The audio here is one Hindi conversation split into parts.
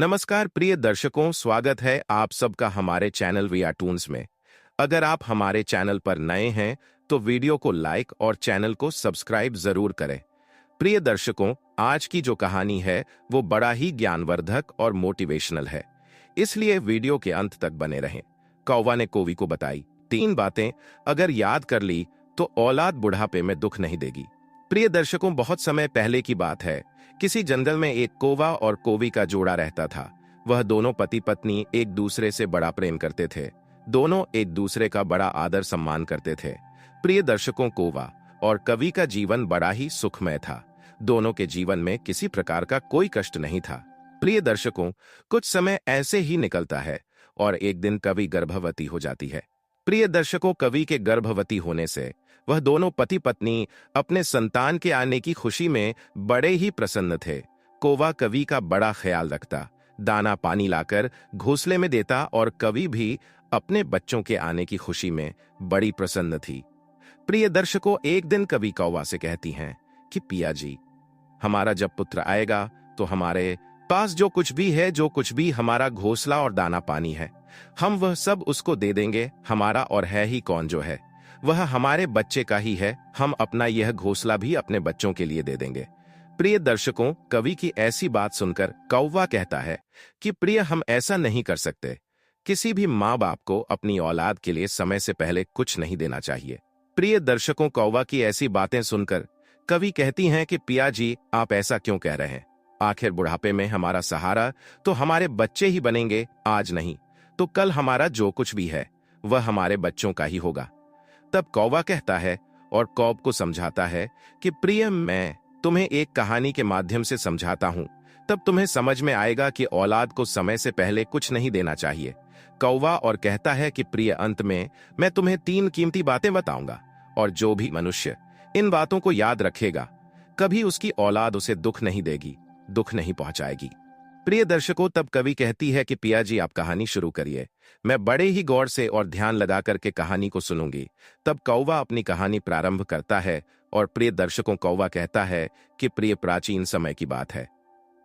नमस्कार प्रिय दर्शकों, स्वागत है आप सबका हमारे चैनल वीआर टून्स में। अगर आप हमारे चैनल पर नए हैं तो वीडियो को लाइक और चैनल को सब्सक्राइब जरूर करें। प्रिय दर्शकों, आज की जो कहानी है वो बड़ा ही ज्ञानवर्धक और मोटिवेशनल है, इसलिए वीडियो के अंत तक बने रहें। कौवा ने कोवी को बताई 3 बातें, अगर याद कर ली तो औलाद बुढ़ापे में दुख नहीं देगी। प्रिय दर्शकों, बहुत समय पहले की बात है। किसी जंगल में एक कौवा और कोवी का जोड़ा रहता था। वह दोनों पति पत्नी एक दूसरे से बड़ा प्रेम करते थे। दोनों एक दूसरे का बड़ा आदर सम्मान करते थे। प्रिय दर्शकों, कौवा और कवि का जीवन बड़ा ही सुखमय था। दोनों के जीवन में किसी प्रकार का कोई कष्ट नहीं था। प्रिय दर्शकों, कुछ समय ऐसे ही निकलता है और एक दिन कवि गर्भवती हो जाती है। प्रिय दर्शकों, कवि के गर्भवती होने से वह दोनों पति पत्नी अपने संतान के आने की खुशी में बड़े ही प्रसन्न थे। कौवा कवि का बड़ा ख्याल रखता, दाना पानी लाकर घोंसले में देता और कवि भी अपने बच्चों के आने की खुशी में बड़ी प्रसन्न थी। प्रिय दर्शकों, एक दिन कवि कौवा से कहती हैं कि पिया जी, हमारा जब पुत्र आएगा तो हमारे पास जो कुछ भी है, जो कुछ भी हमारा घोंसला और दाना पानी है, हम वह सब उसको दे देंगे। हमारा और है ही कौन जो है, वह हमारे बच्चे का ही है। हम अपना यह घोंसला भी अपने बच्चों के लिए दे देंगे। प्रिय दर्शकों, कवि की ऐसी बात सुनकर कौवा कहता है कि प्रिय, हम ऐसा नहीं कर सकते। किसी भी माँ बाप को अपनी औलाद के लिए समय से पहले कुछ नहीं देना चाहिए। प्रिय दर्शकों, कौवा की ऐसी बातें सुनकर कवि कहती हैं कि पिया जी, आप ऐसा क्यों कह रहे हैं? आखिर बुढ़ापे में हमारा सहारा तो हमारे बच्चे ही बनेंगे। आज नहीं तो कल हमारा जो कुछ भी है वह हमारे बच्चों का ही होगा। तब कौवा कहता है और कौव को समझाता है कि प्रिय, मैं तुम्हें एक कहानी के माध्यम से समझाता हूं, तब तुम्हें समझ में आएगा कि औलाद को समय से पहले कुछ नहीं देना चाहिए। कौवा और कहता है कि प्रिय, अंत में मैं तुम्हें 3 कीमती बातें बताऊंगा और जो भी मनुष्य इन बातों को याद रखेगा, कभी उसकी औलाद उसे दुख नहीं देगी, दुख नहीं पहुंचाएगी। प्रिय दर्शकों, तब कवि कहती है कि पिया जी, आप कहानी शुरू करिए, मैं बड़े ही गौर से और ध्यान लगा करके कहानी को सुनूंगी। तब कौवा अपनी कहानी प्रारंभ करता है और प्रिय दर्शकों, कौवा कहता है कि प्रिय, प्राचीन समय की बात है।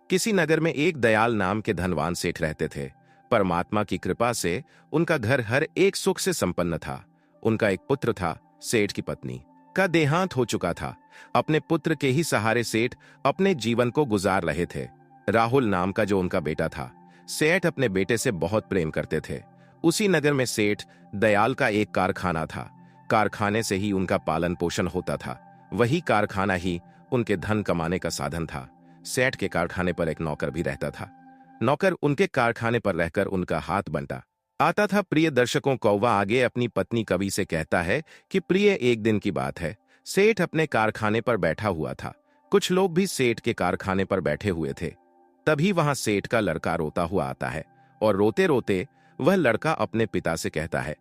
किसी नगर में एक दयाल नाम के धनवान सेठ रहते थे। परमात्मा की कृपा से उनका घर हर एक सुख से संपन्न था। उनका एक पुत्र था। सेठ की पत्नी का देहांत हो चुका था। अपने पुत्र के ही सहारे सेठ अपने जीवन को गुजार रहे थे। राहुल नाम का जो उनका बेटा था, सेठ अपने बेटे से बहुत प्रेम करते थे। उसी नगर में सेठ दयाल का एक कारखाना था। कारखाने से ही उनका पालन पोषण होता था। वही कारखाना ही उनके धन कमाने का साधन था। सेठ के कारखाने पर एक नौकर भी रहता था। नौकर उनके कारखाने पर रहकर उनका हाथ बंटा आता था। प्रिय दर्शकों, कौवा आगे अपनी पत्नी कवि से कहता है कि प्रिय, एक दिन की बात है, सेठ अपने कारखाने पर बैठा हुआ था। कुछ लोग भी सेठ के कारखाने पर बैठे हुए थे। तभी वहां सेठ का लड़का रोता हुआ आता है और रोते रोते वह लड़का अपने पिता से कहता है,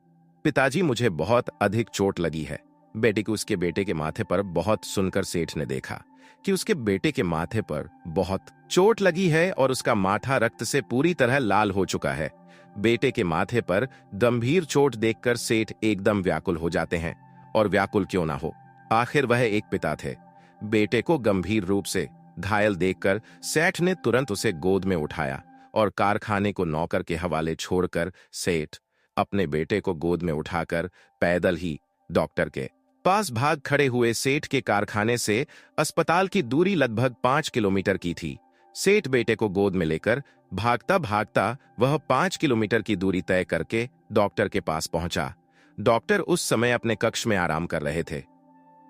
पिताजी, मुझे बहुत अधिक चोट लगी है। बेटे को उसके बेटे के माथे पर बहुत सुनकर सेठ ने देखा कि उसके बेटे के माथे पर बहुत चोट लगी है और उसका माथा रक्त से पूरी तरह लाल हो चुका है। बेटे के माथे पर गंभीर चोट देखकर सेठ एकदम व्याकुल हो जाते हैं। और व्याकुल क्यों ना हो, आखिर वह एक पिता थे। बेटे को गंभीर रूप से घायल देखकर सेठ ने तुरंत उसे गोद में उठाया और कारखाने को नौकर के हवाले छोड़कर सेठ अपने बेटे को गोद में उठाकर पैदल ही डॉक्टर के पास भाग खड़े हुए। सेठ के कारखाने से अस्पताल की दूरी लगभग 5 किलोमीटर की थी। सेठ बेटे को गोद में लेकर भागता भागता वह 5 किलोमीटर की दूरी तय करके डॉक्टर के पास पहुंचा। डॉक्टर उस समय अपने कक्ष में आराम कर रहे थे।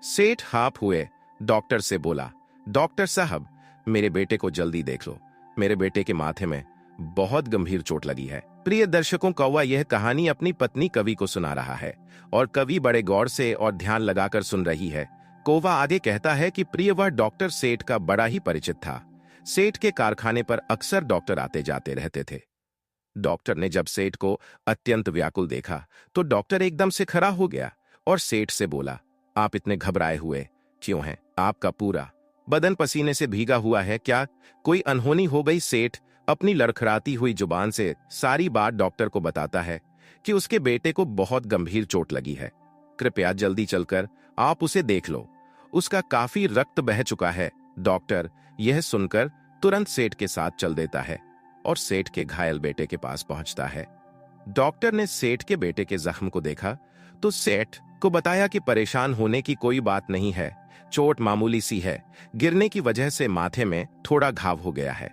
सेठ हाँफ हुए डॉक्टर से बोला, डॉक्टर साहब, मेरे बेटे को जल्दी देख लो। मेरे बेटे के माथे में बहुत गंभीर चोट लगी है। प्रिय दर्शकों, कौवा यह कहानी अपनी पत्नी कवि को सुना रहा है और कवि बड़े गौर से और ध्यान लगाकर सुन रही है। कौवा आगे कहता है कि प्रिय, वह डॉक्टर सेठ का बड़ा ही परिचित था। सेठ के कारखाने पर अक्सर डॉक्टर आते जाते रहते थे। डॉक्टर ने जब सेठ को अत्यंत व्याकुल देखा तो डॉक्टर एकदम से खड़ा हो गया और सेठ से बोला, आप इतने घबराए हुए क्यों हैं? आपका पूरा बदन पसीने से भीगा हुआ है, क्या कोई अनहोनी हो गई? सेठ अपनी लड़खड़ाती हुई जुबान से सारी बात डॉक्टर को बताता है कि उसके बेटे को बहुत गंभीर चोट लगी है। कृपया जल्दी चलकर आप उसे देख लो, उसका काफी रक्त बह चुका है। डॉक्टर यह सुनकर तुरंत सेठ के साथ चल देता है। और सेठ के घायल बेटे के पास पहुंचता है। डॉक्टर ने सेठ के बेटे के जख्म को देखा तो सेठ को बताया कि परेशान होने की कोई बात नहीं है, चोट मामूली सी है, गिरने की वजह से माथे में थोड़ा घाव हो गया है।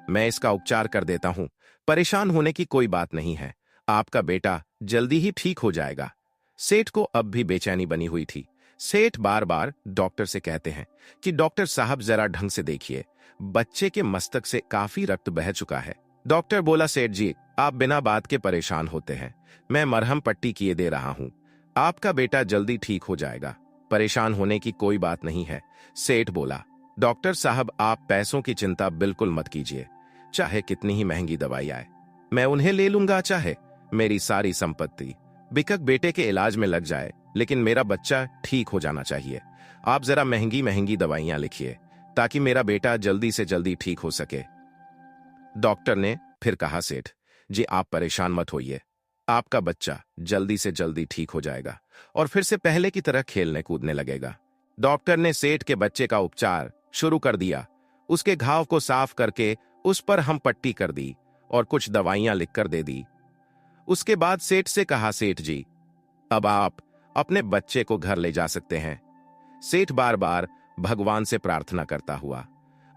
मैं इसका उपचार कर देता हूं, परेशान होने की कोई बात नहीं है, आपका बेटा जल्दी ही ठीक हो जाएगा। सेठ को अब भी बेचैनी बनी हुई थी। सेठ बार बार डॉक्टर से कहते हैं कि डॉक्टर साहब जरा ढंग से देखिए, बच्चे के मस्तक से काफी रक्त बह चुका है। डॉक्टर बोला, सेठ जी आप बिना बात के परेशान होते हैं, मैं मरहम पट्टी किए दे रहा हूं, आपका बेटा जल्दी ठीक हो जाएगा, परेशान होने की कोई बात नहीं है। सेठ बोला, डॉक्टर साहब आप पैसों की चिंता बिल्कुल मत कीजिए, चाहे कितनी ही महंगी दवाई आए मैं उन्हें ले लूंगा, चाहे मेरी सारी संपत्ति बिकक बेटे के इलाज में लग जाए, लेकिन मेरा बच्चा ठीक हो जाना चाहिए। आप जरा महंगी महंगी दवाइयां लिखिए ताकि मेरा बेटा जल्दी से जल्दी ठीक हो सके। डॉक्टर ने फिर कहा, सेठ जी आप परेशान मत होइए, आपका बच्चा जल्दी से जल्दी ठीक हो जाएगा और फिर से पहले की तरह खेलने कूदने लगेगा। डॉक्टर ने सेठ के बच्चे का उपचार शुरू कर दिया। उसके घाव को साफ करके उस पर हम पट्टी कर दी और कुछ दवाइयां लिखकर दे दी। उसके बाद सेठ से कहा, सेठ जी अब आप अपने बच्चे को घर ले जा सकते हैं। सेठ बार बार भगवान से प्रार्थना करता हुआ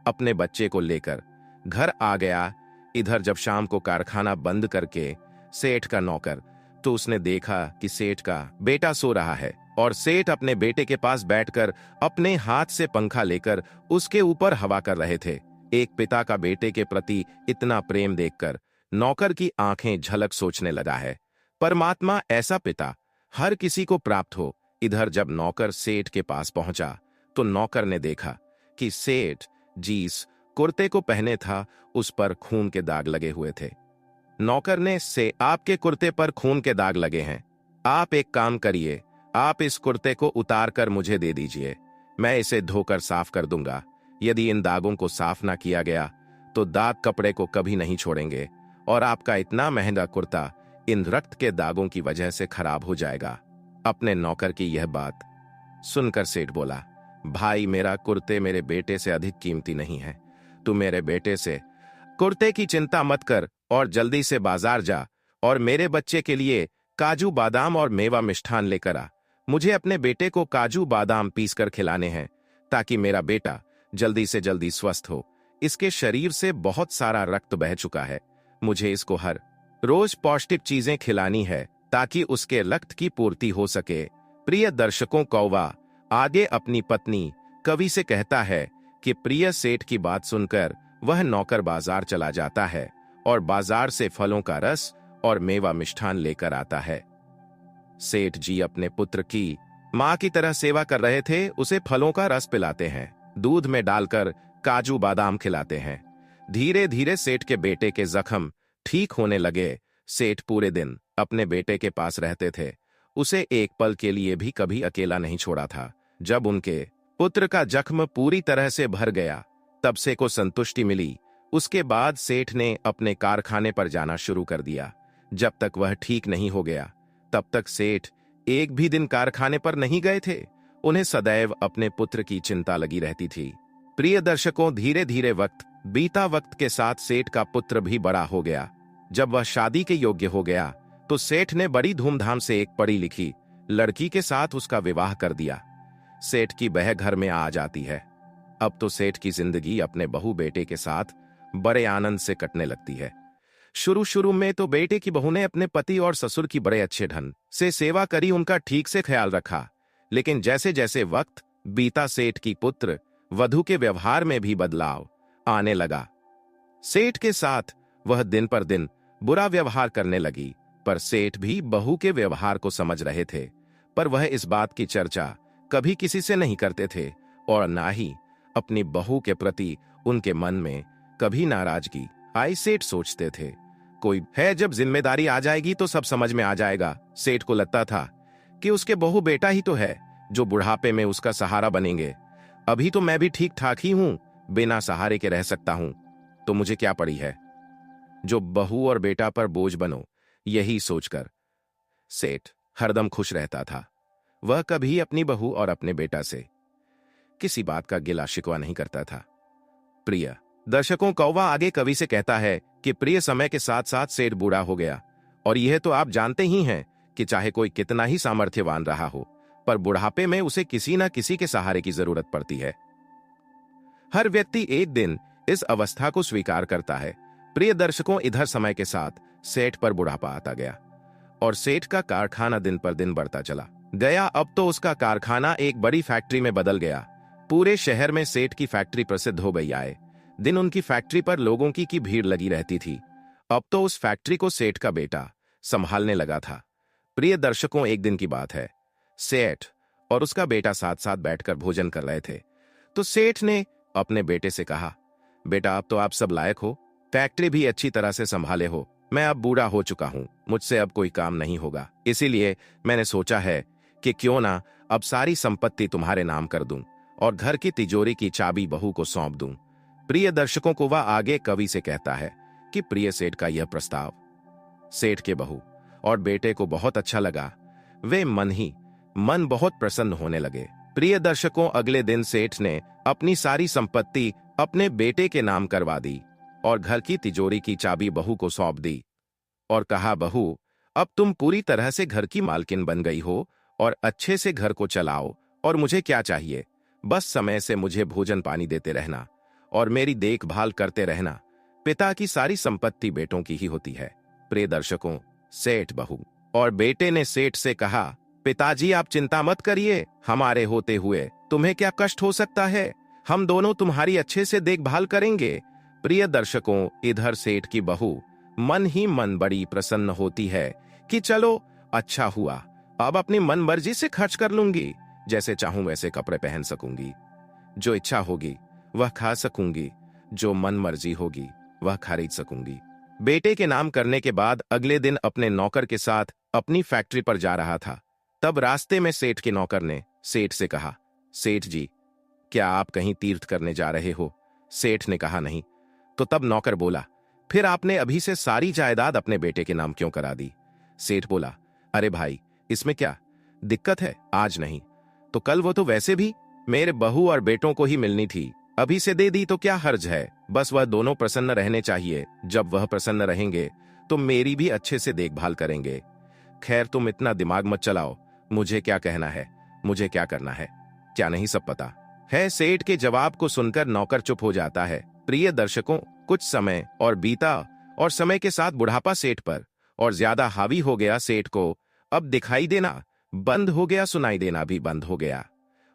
अपने बच्चे को लेकर घर आ गया। इधर जब शाम को कारखाना बंद करके सेठ का नौकर तो उसने देखा कि सेठ का बेटा सो रहा है और सेठ अपने बेटे के पास बैठकर अपने हाथ से पंखा लेकर उसके ऊपर हवा कर रहे थे। एक पिता का बेटे के प्रति इतना प्रेम देखकर नौकर की आंखें झलक सोचने लगा है, परमात्मा ऐसा पिता हर किसी को प्राप्त हो। इधर जब नौकर सेठ के पास पहुंचा तो नौकर ने देखा कि सेठ जीस कुर्ते को पहने था उस पर खून के दाग लगे हुए थे। नौकर ने से आपके कुर्ते पर खून के दाग लगे हैं, आप एक काम करिए, आप इस कुर्ते को उतार कर मुझे दे दीजिए, मैं इसे धोकर साफ कर दूंगा। यदि इन दागों को साफ ना किया गया तो दाग कपड़े को कभी नहीं छोड़ेंगे और आपका इतना महंगा कुर्ता इन रक्त के दागों की वजह से खराब हो जाएगा। अपने नौकर की यह बात सुनकर सेठ बोला, भाई मेरा कुर्ते मेरे बेटे से अधिक कीमती नहीं है, तू मेरे बेटे से कुर्ते की चिंता मत कर और जल्दी से बाजार जा और मेरे बच्चे के लिए काजू बादाम और मेवा मिष्ठान लेकर आ। मुझे अपने बेटे को काजू बादाम पीसकर खिलाने हैं ताकि मेरा बेटा जल्दी से जल्दी स्वस्थ हो। इसके शरीर से बहुत सारा रक्त बह चुका है, मुझे इसको हर रोज पौष्टिक चीजें खिलानी है ताकि उसके रक्त की पूर्ति हो सके। प्रिय दर्शकों, कौवा आगे अपनी पत्नी कवि से कहता है कि प्रिय सेठ की बात सुनकर वह नौकर बाजार चला जाता है और बाजार से फलों का रस और मेवा मिष्ठान लेकर आता है। सेठ जी अपने पुत्र की मां की तरह सेवा कर रहे थे, उसे फलों का रस पिलाते हैं, दूध में डालकर काजू बादाम खिलाते हैं। धीरे धीरे सेठ के बेटे के जख्म ठीक होने लगे। सेठ पूरे दिन अपने बेटे के पास रहते थे, उसे एक पल के लिए भी कभी अकेला नहीं छोड़ा था। जब उनके पुत्र का जख्म पूरी तरह से भर गया तब से को संतुष्टि मिली। उसके बाद सेठ ने अपने कारखाने पर जाना शुरू कर दिया। जब तक वह ठीक नहीं हो गया तब तक सेठ एक भी दिन कारखाने पर नहीं गए थे। उन्हें सदैव अपने पुत्र की चिंता लगी रहती थी। प्रिय दर्शकों, धीरे धीरे वक्त बीता, वक्त के साथ सेठ का पुत्र भी बड़ा हो गया। जब वह शादी के योग्य हो गया तो सेठ ने बड़ी धूमधाम से एक पढ़ी लिखी लड़की के साथ उसका विवाह कर दिया। सेठ की बहू घर में आ जाती है। अब तो सेठ की जिंदगी अपने बहू बेटे के साथ बड़े आनंद से कटने लगती है। शुरू शुरू में तो बेटे की बहू ने अपने पति और ससुर की बड़े अच्छे ढंग से सेवा करी, उनका ठीक से ख्याल रखा। लेकिन जैसे जैसे वक्त बीता सेठ की पुत्र वधू के व्यवहार में भी बदलाव आने लगा। सेठ के साथ वह दिन पर दिन बुरा व्यवहार करने लगी, पर सेठ भी बहू के व्यवहार को समझ रहे थे, पर वह इस बात की चर्चा कभी किसी से नहीं करते थे और ना ही अपनी बहू के प्रति उनके मन में कभी नाराजगी आई। सेठ सोचते थे कोई है, जब जिम्मेदारी आ जाएगी तो सब समझ में आ जाएगा। सेठ को लगता था कि उसके बहू बेटा ही तो है जो बुढ़ापे में उसका सहारा बनेंगे। अभी तो मैं भी ठीक ठाक ही हूं, बिना सहारे के रह सकता हूं, तो मुझे क्या पड़ी है जो बहू और बेटा पर बोझ बनो। यही सोचकर सेठ हरदम खुश रहता था। वह कभी अपनी बहू और अपने बेटा से किसी बात का गिला शिकवा नहीं करता था। प्रिय दर्शकों, कौवा आगे कवि से कहता है कि प्रिय समय के साथ साथ सेठ बूढ़ा हो गया। और यह तो आप जानते ही हैं कि चाहे कोई कितना ही सामर्थ्यवान रहा हो, पर बुढ़ापे में उसे किसी न किसी के सहारे की जरूरत पड़ती है। हर व्यक्ति एक दिन इस अवस्था को स्वीकार करता है। प्रिय दर्शकों, इधर समय के साथ सेठ पर बुढ़ापा आता गया और सेठ का कारखाना दिन पर दिन बढ़ता चला गया। अब तो उसका कारखाना एक बड़ी फैक्ट्री में बदल गया। पूरे शहर में सेठ की फैक्ट्री प्रसिद्ध हो गई। आए दिन उनकी फैक्ट्री पर लोगों की भीड़ लगी रहती थी। अब तो उस फैक्ट्री को सेठ का बेटा संभालने लगा था। प्रिय दर्शकों, एक दिन की बात है। सेठ और उसका बेटा साथ साथ बैठकर भोजन कर रहे थे। तो सेठ ने अपने बेटे से कहा, बेटा अब तो आप सब लायक हो, फैक्ट्री भी अच्छी तरह से संभाले हो। मैं अब बूढ़ा हो चुका हूं, मुझसे अब कोई काम नहीं होगा। इसीलिए मैंने सोचा है कि क्यों ना अब सारी संपत्ति तुम्हारे नाम कर दूं और घर की तिजोरी की चाबी बहू को सौंप दूं। प्रिय दर्शकों को वह आगे कवि से कहता है कि प्रिय सेठ का यह प्रस्ताव सेठ के बहू और बेटे को बहुत अच्छा लगा। वे मन ही मन बहुत प्रसन्न होने लगे। प्रिय दर्शकों, अगले दिन सेठ ने अपनी सारी संपत्ति अपने बेटे के नाम करवा दी और घर की तिजोरी की चाबी बहू को सौंप दी और कहा, बहू अब तुम पूरी तरह से घर की मालकिन बन गई हो और अच्छे से घर को चलाओ। और मुझे क्या चाहिए, बस समय से मुझे भोजन पानी देते रहना और मेरी देखभाल करते रहना। पिता की सारी संपत्ति बेटों की ही होती है। प्रिय दर्शकों, सेठ बहू और बेटे ने सेठ से कहा, पिताजी आप चिंता मत करिए, हमारे होते हुए तुम्हें क्या कष्ट हो सकता है, हम दोनों तुम्हारी अच्छे से देखभाल करेंगे। प्रिय दर्शकों, इधर सेठ की बहू मन ही मन बड़ी प्रसन्न होती है कि चलो अच्छा हुआ, अब अपनी मन मर्जी से खर्च कर लूंगी, जैसे चाहूं वैसे कपड़े पहन सकूंगी, जो इच्छा होगी वह खा सकूंगी, जो मन मर्जी होगी वह खरीद सकूंगी। बेटे के नाम करने के बाद अगले दिन अपने नौकर के साथ अपनी फैक्ट्री पर जा रहा था। तब रास्ते में सेठ के नौकर ने सेठ से कहा, सेठ जी क्या आप कहीं तीर्थ करने जा रहे हो? सेठ ने कहा, नहीं। तो तब नौकर बोला, फिर आपने अभी से सारी जायदाद अपने बेटे के नाम क्यों करा दी? सेठ बोला, अरे भाई इसमें क्या दिक्कत है, आज नहीं तो कल वो तो वैसे भी मेरे बहू और बेटों को ही मिलनी थी, अभी से दे दी तो क्या हर्ज है, बस वह दोनों प्रसन्न रहने चाहिए। जब वह प्रसन्न रहेंगे तो मेरी भी अच्छे से देखभाल करेंगे। खैर तुम इतना दिमाग मत चलाओ, मुझे क्या कहना है, मुझे क्या करना है, क्या नहीं सब पता है? सेठ के जवाब को सुनकर नौकर चुप हो जाता है। प्रिय दर्शकों, कुछ समय और बीता और समय के साथ बुढ़ापा सेठ पर और ज्यादा हावी हो गया। सेठ को अब दिखाई देना बंद हो गया, सुनाई देना भी बंद हो गया।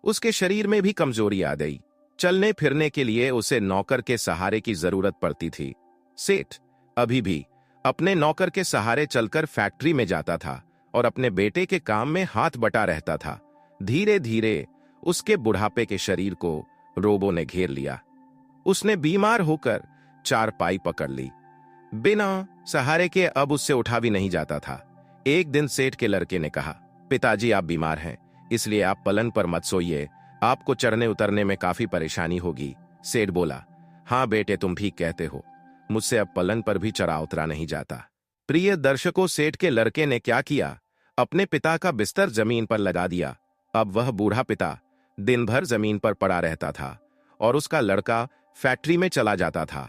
उसके शरीर में भी कमजोरी आ गई। चलने फिरने के लिए उसे नौकर के सहारे की जरूरत पड़ती थी। सेठ अभी भी अपने नौकर के सहारे चलकर फैक्ट्री में जाता था और अपने बेटे के काम में हाथ बटा रहता था। धीरे धीरे उसके बुढ़ापे के शरीर को रोगों ने घेर लिया। उसने बीमार होकर चारपाई पकड़ ली। बिना सहारे के अब उससे उठा भी नहीं जाता था। एक दिन सेठ के लड़के ने कहा, पिताजी आप बीमार हैं, इसलिए आप पलंग पर मत सोइए, आपको चढ़ने उतरने में काफी परेशानी होगी। सेठ बोला, हाँ बेटे तुम ठीक कहते हो, मुझसे अब पलंग पर भी चढ़ा उतरा नहीं जाता। प्रिय दर्शकों, सेठ के लड़के ने क्या किया, अपने पिता का बिस्तर जमीन पर लगा दिया। अब वह बूढ़ा पिता दिन भर जमीन पर पड़ा रहता था और उसका लड़का फैक्ट्री में चला जाता था।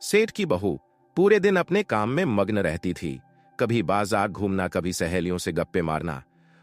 सेठ की बहू पूरे दिन अपने काम में मग्न रहती थी, कभी बाजार घूमना, कभी सहेलियों से गप्पे मारना।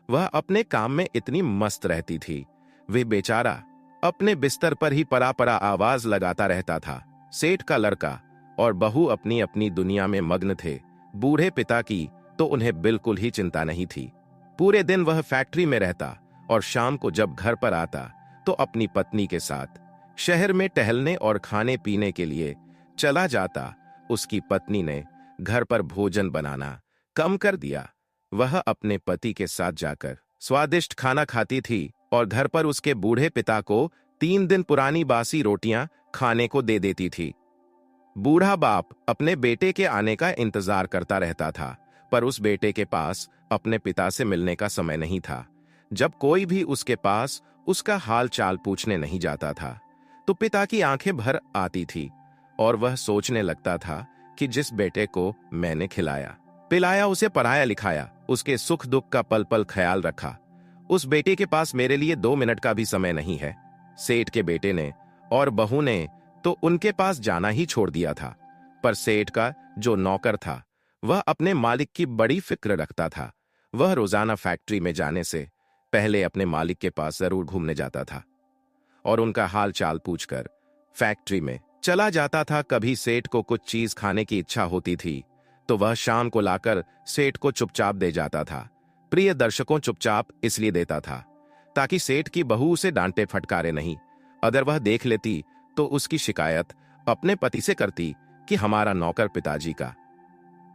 वह अपने काम में इतनी मस्त रहती थी, वे बेचारा अपने बिस्तर पर ही परा परा आवाज लगाता रहता था। सेठ का लड़का और बहू अपनी अपनी दुनिया में मग्न थे। बूढ़े पिता की तो उन्हें बिल्कुल ही चिंता नहीं थी। पूरे दिन वह फैक्ट्री में रहता और शाम को जब घर पर आता तो अपनी पत्नी के साथ शहर में टहलने और खाने पीने के लिए चला जाता। उसकी पत्नी ने घर पर भोजन बनाना कम कर दिया। वह अपने पति के साथ जाकर स्वादिष्ट खाना खाती थी और घर पर उसके बूढ़े पिता को 3 दिन पुरानी बासी रोटियां खाने को दे देती थी। बूढ़ा बाप अपने बेटे के आने का इंतजार करता रहता था, पर उस बेटे के पास अपने पिता से मिलने का समय नहीं था। जब कोई भी उसके पास उसका हाल चाल पूछने नहीं जाता था तो पिता की आंखें भर आती थी और वह सोचने लगता था कि जिस बेटे को मैंने खिलाया पिलाया, उसे पढ़ाया लिखाया, उसके सुख दुख का पल पल ख्याल रखा, उस बेटे के पास मेरे लिए 2 मिनट का भी समय नहीं है। सेठ के बेटे ने और बहू ने तो उनके पास जाना ही छोड़ दिया था। पर सेठ का जो नौकर था वह अपने मालिक की बड़ी फिक्र रखता था। वह रोजाना फैक्ट्री में जाने से पहले अपने मालिक के पास जरूर घूमने जाता था और उनका हाल चाल पूछकर फैक्ट्री में चला जाता था। कभी सेठ को कुछ चीज खाने की इच्छा होती थी तो वह शाम को लाकर सेठ को चुपचाप दे जाता था। प्रिय दर्शकों, चुपचाप इसलिए देता था ताकि सेठ की बहू उसे डांटे फटकारे नहीं। अगर वह देख लेती तो उसकी शिकायत अपने पति से करती कि हमारा नौकर पिताजी का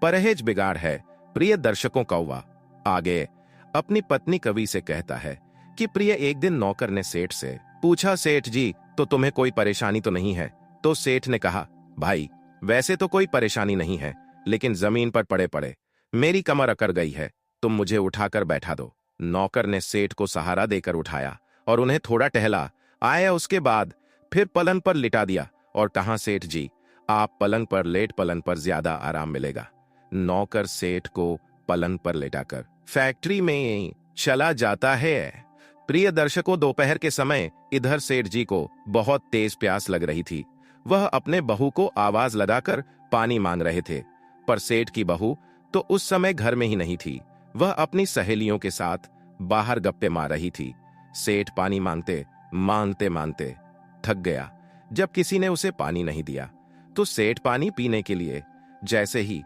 परहेज बिगाड़ है। प्रिय दर्शकों, कौवा आगे अपनी पत्नी कवि से कहता है कि प्रिय, एक दिन नौकर ने सेठ से पूछा, सेठ जी तो तुम्हें कोई परेशानी तो नहीं है? तो सेठ ने कहा, भाई वैसे तो कोई परेशानी नहीं है, लेकिन जमीन पर पड़े पड़े मेरी कमर अकड़ गई है, तुम मुझे उठाकर बैठा दो। नौकर ने सेठ को सहारा देकर उठाया और उन्हें थोड़ा टहला आया। उसके बाद फिर पलंग पर लिटा दिया और कहा, सेठ जी आप पलंग पर लेट, पलंग पर ज्यादा आराम मिलेगा। नौकर सेठ को पलंग पर लेटाकर फैक्ट्री में चला जाता है। प्रिय दर्शकों, दोपहर के समय इधर सेठ जी को बहुत तेज प्यास लग रही थी। वह अपने बहू को आवाज लगाकर पानी मांग रहे थे, पर सेठ की बहू तो उस समय घर में ही नहीं थी। वह अपनी सहेलियों के साथ बाहर गप्पे मार रही थी। सेठ पानी मांगते मांगते मांगते थक गया। जब किसी ने उसे पानी नहीं दिया तो सेठ पानी पीने के लिए जैसे ही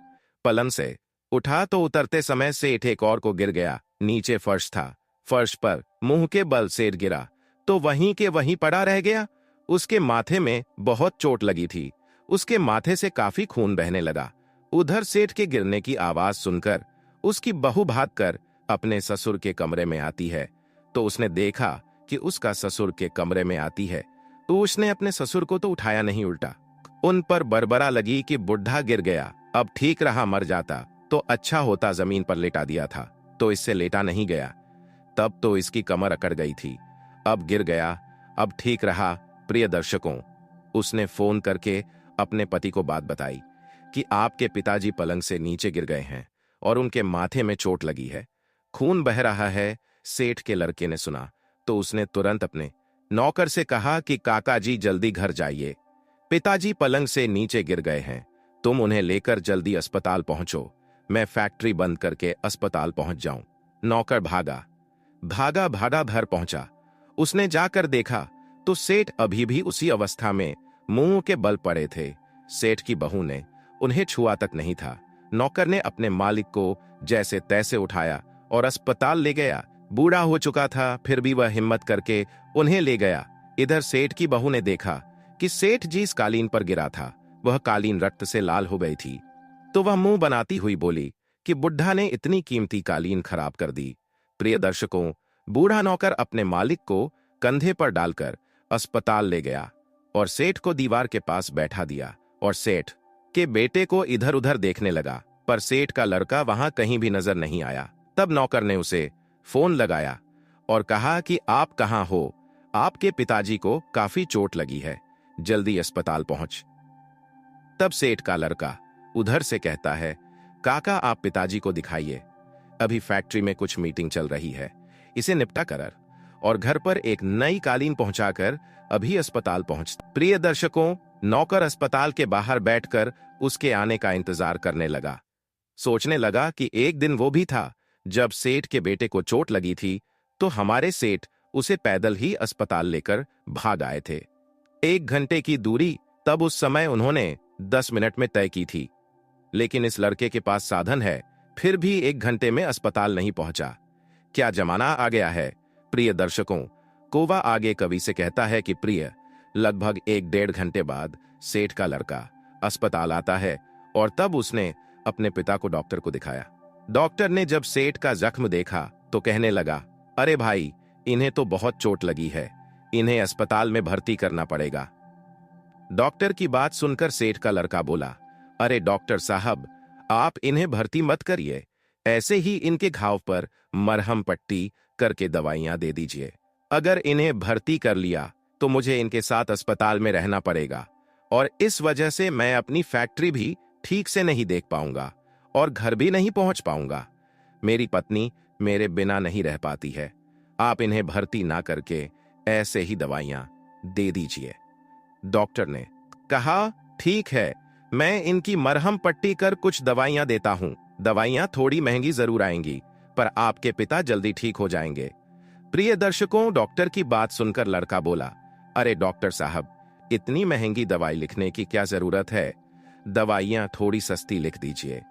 पलंग से उठा तो उतरते समय सेठ एक और को गिर गया। नीचे फर्श था, फर्श पर मुंह के बल सेठ गिरा तो वहीं के वहीं पड़ा रह गया। उसके माथे में बहुत चोट लगी थी, उसके माथे से काफी खून बहने लगा। उधर सेठ के गिरने की आवाज सुनकर उसकी बहू भागकर अपने ससुर के कमरे में आती है। तो उसने देखा कि उसका ससुर के कमरे में आती है तो उसने अपने ससुर को तो उठाया नहीं, उल्टा उन पर बरबरा लगी कि बुढ़ा गिर गया, अब ठीक रहा, मर जाता तो अच्छा होता, जमीन पर लेटा दिया था तो इससे लेटा नहीं गया, तब तो इसकी कमर अकड़ गई थी, अब गिर गया, अब ठीक रहा। प्रिय दर्शकों, उसने फोन करके अपने पति को बात बताई कि आपके पिताजी पलंग से नीचे गिर गए हैं और उनके माथे में चोट लगी है, खून बह रहा है। सेठ के लड़के ने सुना तो उसने तुरंत अपने नौकर से कहा कि काका जी जल्दी घर जाइए, पिताजी पलंग से नीचे गिर गए हैं, तुम उन्हें लेकर जल्दी अस्पताल पहुंचो, मैं फैक्ट्री बंद करके अस्पताल पहुंच जाऊं। नौकर भागा भागा भागा घर पहुंचा। उसने जाकर देखा तो सेठ अभी भी उसी अवस्था में मुंह के बल पड़े थे। सेठ की बहू ने उन्हें छुआ तक नहीं था। नौकर ने अपने मालिक को जैसे तैसे उठाया और अस्पताल ले गया। बूढ़ा हो चुका था फिर भी वह हिम्मत करके उन्हें ले गया। इधर सेठ की बहू ने देखा कि सेठ जी इस कालीन पर गिरा था, वह कालीन रक्त से लाल हो गई थी, तो वह मुंह बनाती हुई बोली कि बुढ़ा ने इतनी कीमती कालीन खराब कर दी। प्रिय दर्शकों, बूढ़ा नौकर अपने मालिक को कंधे पर डालकर अस्पताल ले गया और सेठ को दीवार के पास बैठा दिया और सेठ के बेटे को इधर उधर देखने लगा, पर सेठ का लड़का वहां कहीं भी नजर नहीं आया। तब नौकर ने उसे फोन लगाया और कहा कि आप कहां हो, आपके पिताजी को काफी चोट लगी है, जल्दी अस्पताल पहुंच। तब सेठ का लड़का उधर से कहता है, काका आप पिताजी को दिखाइए, अभी फैक्ट्री में कुछ मीटिंग चल रही है, इसे निपटा कर और घर पर एक नई कालीन पहुंचाकर अभी अस्पताल पहुंच। प्रिय दर्शकों, नौकर अस्पताल के बाहर बैठकर उसके आने का इंतजार करने लगा। सोचने लगा कि एक दिन वो भी था जब सेठ के बेटे को चोट लगी थी तो हमारे सेठ उसे पैदल ही अस्पताल लेकर भाग आए थे। 1 घंटे की दूरी तब उस समय उन्होंने 10 मिनट में तय की थी, लेकिन इस लड़के के पास साधन है फिर भी 1 घंटे में अस्पताल नहीं पहुंचा। क्या जमाना आ गया है। प्रिय दर्शकों, कोवा आगे कवि से कहता है कि प्रिय, लगभग 1-1.5 घंटे बाद सेठ का लड़का अस्पताल आता है और तब उसने अपने पिता को डॉक्टर को दिखाया। डॉक्टर ने जब सेठ का जख्म देखा तो कहने लगा, अरे भाई, इन्हें तो बहुत चोट लगी है, इन्हें अस्पताल में भर्ती करना पड़ेगा। डॉक्टर की बात सुनकर सेठ का लड़का बोला, अरे डॉक्टर साहब, आप इन्हें भर्ती मत करिए, ऐसे ही इनके घाव पर मरहम पट्टी करके दवाइयां दे दीजिए। अगर इन्हें भर्ती कर लिया तो मुझे इनके साथ अस्पताल में रहना पड़ेगा और इस वजह से मैं अपनी फैक्ट्री भी ठीक से नहीं देख पाऊंगा और घर भी नहीं पहुंच पाऊंगा। मेरी पत्नी मेरे बिना नहीं रह पाती है, आप इन्हें भर्ती ना करके ऐसे ही दवाइयां दे दीजिए। डॉक्टर ने कहा, ठीक है, मैं इनकी मरहम पट्टी कर कुछ दवाइयां देता हूं। दवाइयां थोड़ी महंगी जरूर आएंगी, पर आपके पिता जल्दी ठीक हो जाएंगे। प्रिय दर्शकों, डॉक्टर की बात सुनकर लड़का बोला, अरे डॉक्टर साहब, इतनी महंगी दवाई लिखने की क्या जरूरत है? दवाइयां थोड़ी सस्ती लिख दीजिए।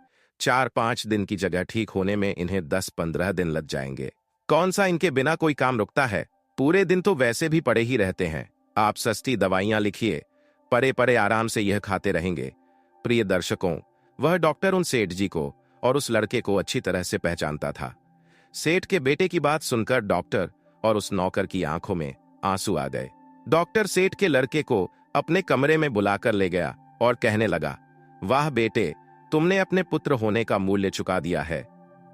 4-5 दिन की जगह ठीक होने में इन्हें 10-15 दिन लग जाएंगे। कौन सा इनके बिना कोई काम रुकता है? पूरे दिन तो वैसे भी पड़े ही रहते हैं। आप सस्ती दवाइयां लिखिए, परे परे आराम से यह खाते रहेंगे। प्रिय दर्शकों, वह डॉक्टर उन सेठ जी को और उस लड़के को अच्छी तरह से पहचानता था। सेठ के बेटे की बात सुनकर डॉक्टर और उस नौकर की आंखों में आंसू आ गए। डॉक्टर सेठ के लड़के को अपने कमरे में बुलाकर ले गया और कहने लगा, वाह बेटे, तुमने अपने पुत्र होने का मूल्य चुका दिया है।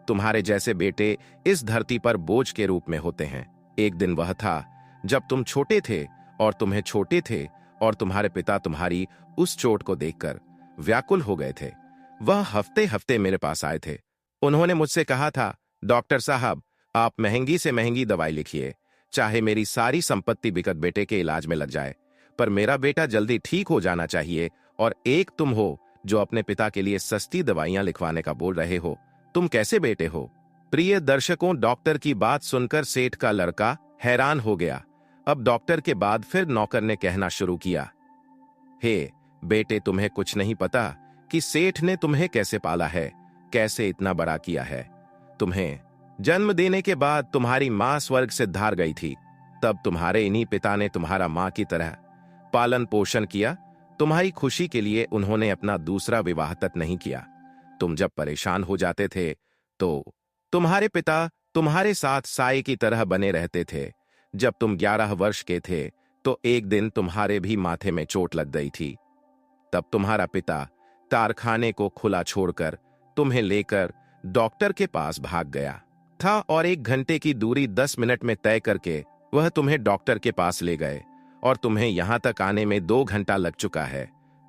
तुम्हारे जैसे बेटे इस धरती पर बोझ के रूप में होते हैं। एक दिन वह था जब तुम छोटे थे और तुम्हें छोटे थे और तुम्हारे पिता तुम्हारी उस चोट को देखकर व्याकुल हो गए थे। वह हफ्ते हफ्ते मेरे पास आए थे। उन्होंने मुझसे कहा था, डॉक्टर साहब, आप महंगी से महंगी दवाई लिखिए, चाहे मेरी सारी संपत्ति बिकट बेटे के इलाज में लग जाए, पर मेरा बेटा जल्दी ठीक हो जाना चाहिए। और एक तुम हो जो अपने पिता के लिए सस्ती दवाइयां लिखवाने का बोल रहे हो। तुम कैसे बेटे हो? प्रिय दर्शकों, डॉक्टर की बात सुनकर सेठ का लड़का हैरान हो गया। अब डॉक्टर के बाद फिर नौकर ने कहना शुरू किया, हे बेटे, तुम्हें कुछ नहीं पता कि सेठ ने तुम्हें कैसे पाला है, कैसे इतना बड़ा किया है। तुम्हें जन्म देने के बाद तुम्हारी मां स्वर्ग से धार गई थी। तब तुम्हारे इन्हीं पिता ने तुम्हारा मां की तरह पालन पोषण किया। तुम्हारी खुशी के लिए उन्होंने अपना दूसरा विवाह तक नहीं किया। तुम जब परेशान हो जाते थे तो तुम्हारे पिता तुम्हारे साथ साए की तरह बने रहते थे। जब तुम 11 वर्ष के थे तो एक दिन तुम्हारे भी माथे में चोट लग गई थी। तब तुम्हारा पिता कारखाने को खुला छोड़कर तुम्हें लेकर डॉक्टर के पास भाग गया था और 1 घंटे की दूरी 10 मिनट में तय करके वह तुम्हें डॉक्टर के पास ले गए और तुम्हें यहां तक आने में 2 घंटा लग चुका है।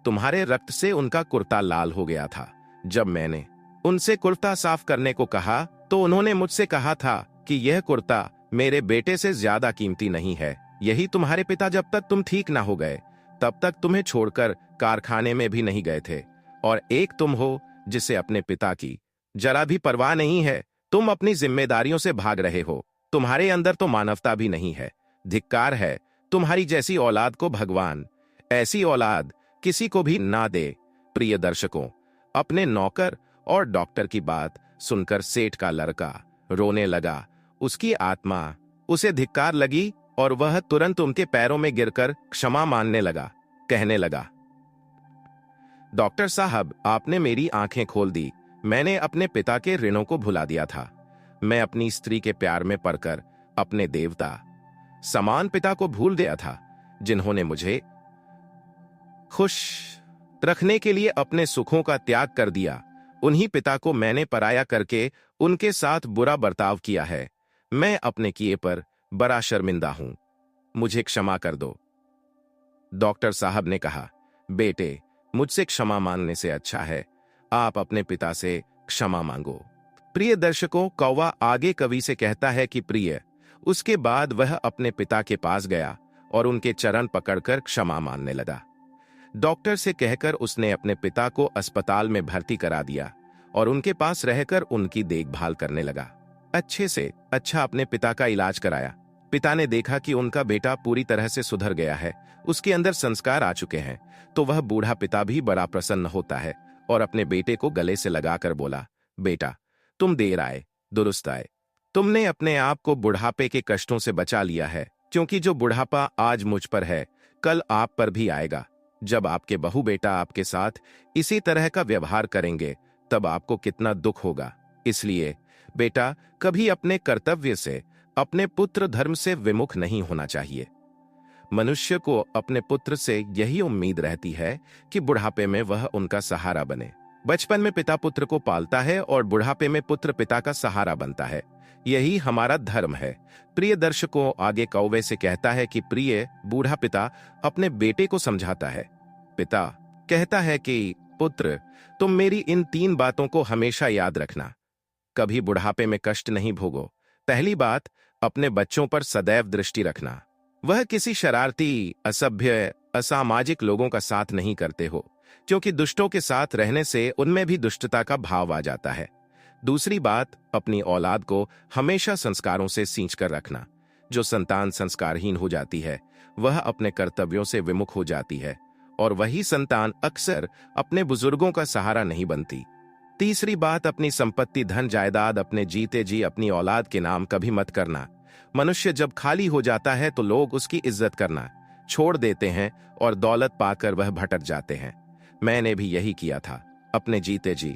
तुम्हारे रक्त से उनका कुर्ता लाल हो गया था। जब मैंने उनसे कुर्ता साफ करने को कहा तो उन्होंने मुझसे कहा था कि यह कुर्ता मेरे बेटे से ज्यादा कीमती नहीं है। यही तुम्हारे पिता जब तक तुम ठीक ना हो गए तब तक तुम्हें छोड़कर कारखाने में भी नहीं गए थे। और एक तुम हो जिसे अपने पिता की जरा भी परवाह नहीं है। तुम अपनी जिम्मेदारियों से भाग रहे हो। तुम्हारे अंदर तो मानवता भी नहीं है। धिक्कार है तुम्हारी जैसी औलाद को भगवान ऐसी औलाद किसी को भी ना दे। प्रिय दर्शकों, अपने नौकर और डॉक्टर की बात सुनकर सेठ का लड़का रोने लगा। उसकी आत्मा उसे धिक्कार लगी और वह तुरंत उनके पैरों में गिरकर क्षमा मांगने लगा। कहने लगा, डॉक्टर साहब, आपने मेरी आंखें खोल दी। मैंने अपने पिता के ऋणों को भुला दिया था। मैं अपनी स्त्री के प्यार में पड़कर अपने देवता समान पिता को भूल गया था, जिन्होंने मुझे खुश रखने के लिए अपने सुखों का त्याग कर दिया। उन्हीं पिता को मैंने पराया करके उनके साथ बुरा बर्ताव किया है। मैं अपने किए पर बड़ा शर्मिंदा हूं। मुझे क्षमा कर दो। डॉक्टर साहब ने कहा, बेटे, मुझसे क्षमा मांगने से अच्छा है आप अपने पिता से क्षमा मांगो। प्रिय दर्शकों, कौवा आगे कवि से कहता है कि प्रिय, उसके बाद वह अपने पिता के पास गया और उनके चरण पकड़कर क्षमा मांगने लगा। डॉक्टर से कहकर उसने अपने पिता को अस्पताल में भर्ती करा दिया और उनके पास रहकर उनकी देखभाल करने लगा। अच्छे से अच्छा अपने पिता का इलाज कराया। पिता ने देखा कि उनका बेटा पूरी तरह से सुधर गया है, उसके अंदर संस्कार आ चुके हैं, तो वह बूढ़ा पिता भी बड़ा प्रसन्न होता है और अपने बेटे को गले से लगाकर बोला, बेटा, तुम देर आए दुरुस्त आए। तुमने अपने आप को बुढ़ापे के कष्टों से बचा लिया है, क्योंकि जो बुढ़ापा आज मुझ पर है कल आप पर भी आएगा। जब आपके बहू बेटा आपके साथ इसी तरह का व्यवहार करेंगे तब आपको कितना दुख होगा। इसलिए बेटा, कभी अपने कर्तव्य से, अपने पुत्र धर्म से विमुख नहीं होना चाहिए। मनुष्य को अपने पुत्र से यही उम्मीद रहती है कि बुढ़ापे में वह उनका सहारा बने। बचपन में पिता पुत्र को पालता है और बुढ़ापे में पुत्र पिता का सहारा बनता है। यही हमारा धर्म है। प्रिय दर्शकों, आगे कौवे से कहता है कि प्रिय, बूढ़ा पिता अपने बेटे को समझाता है। पिता कहता है कि पुत्र, तुम मेरी इन 3 बातों को हमेशा याद रखना। कभी बुढ़ापे में कष्ट नहीं भोगो। पहली बात, अपने बच्चों पर सदैव दृष्टि रखना। वह किसी शरारती, असभ्य, असामाजिक लोगों का साथ नहीं करते हो। क्योंकि दुष्टों के साथ रहने से उनमें भी दुष्टता का भाव आ जाता है। दूसरी बात, अपनी औलाद को हमेशा संस्कारों से सींच कर रखना। जो संतान संस्कारहीन हो जाती है वह अपने कर्तव्यों से विमुख हो जाती है, और वही संतान अक्सर अपने बुजुर्गों का सहारा नहीं बनती। तीसरी बात, अपनी संपत्ति धन जायदाद अपने जीते जी अपनी औलाद के नाम कभी मत करना। मनुष्य जब खाली हो जाता है तो लोग उसकी इज्जत करना छोड़ देते हैं और दौलत पाकर वह भटक जाते हैं। मैंने भी यही किया था अपने जीते जी।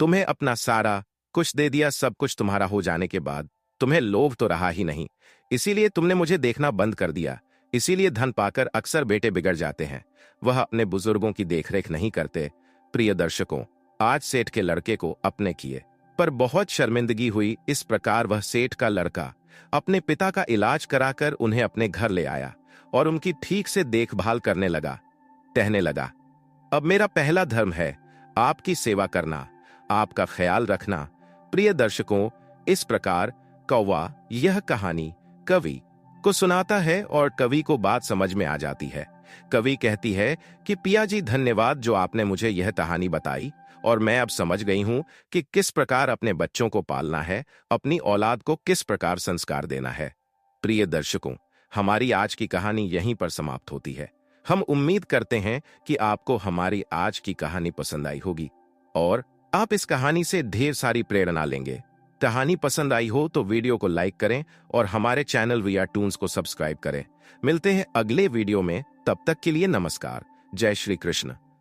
तुम्हें अपना सारा कुछ दे दिया, सब कुछ तुम्हारा हो जाने के बाद तुम्हें लोभ तो रहा ही नहीं, इसीलिए तुमने मुझे देखना बंद कर दिया। इसीलिए धन पाकर अक्सर बेटे बिगड़ जाते हैं, वह अपने बुजुर्गों की देखरेख नहीं करते। प्रिय दर्शकों, आज सेठ के लड़के को अपने किए पर बहुत शर्मिंदगी हुई। इस प्रकार वह सेठ का लड़का अपने पिता का इलाज कराकर उन्हें अपने घर ले आया और उनकी ठीक से देखभाल करने लगा। कहने लगा, अब मेरा पहला धर्म है आपकी सेवा करना, आपका ख्याल रखना। प्रिय दर्शकों, इस प्रकार कौवा यह कहानी कवि को सुनाता है और कवि को बात समझ में आ जाती है। कवि कहती है कि पिया जी धन्यवाद जो आपने मुझे यह कहानी बताई, और मैं अब समझ गई हूं कि किस प्रकार अपने बच्चों को पालना है, अपनी औलाद को किस प्रकार संस्कार देना है। प्रिय दर्शकों, हमारी आज की कहानी यहीं पर समाप्त होती है। हम उम्मीद करते हैं कि आपको हमारी आज की कहानी पसंद आई होगी और आप इस कहानी से ढेर सारी प्रेरणा लेंगे। कहानी पसंद आई हो तो वीडियो को लाइक करें और हमारे चैनल वी टून्स को सब्सक्राइब करें। मिलते हैं अगले वीडियो में, तब तक के लिए नमस्कार। जय श्री कृष्ण।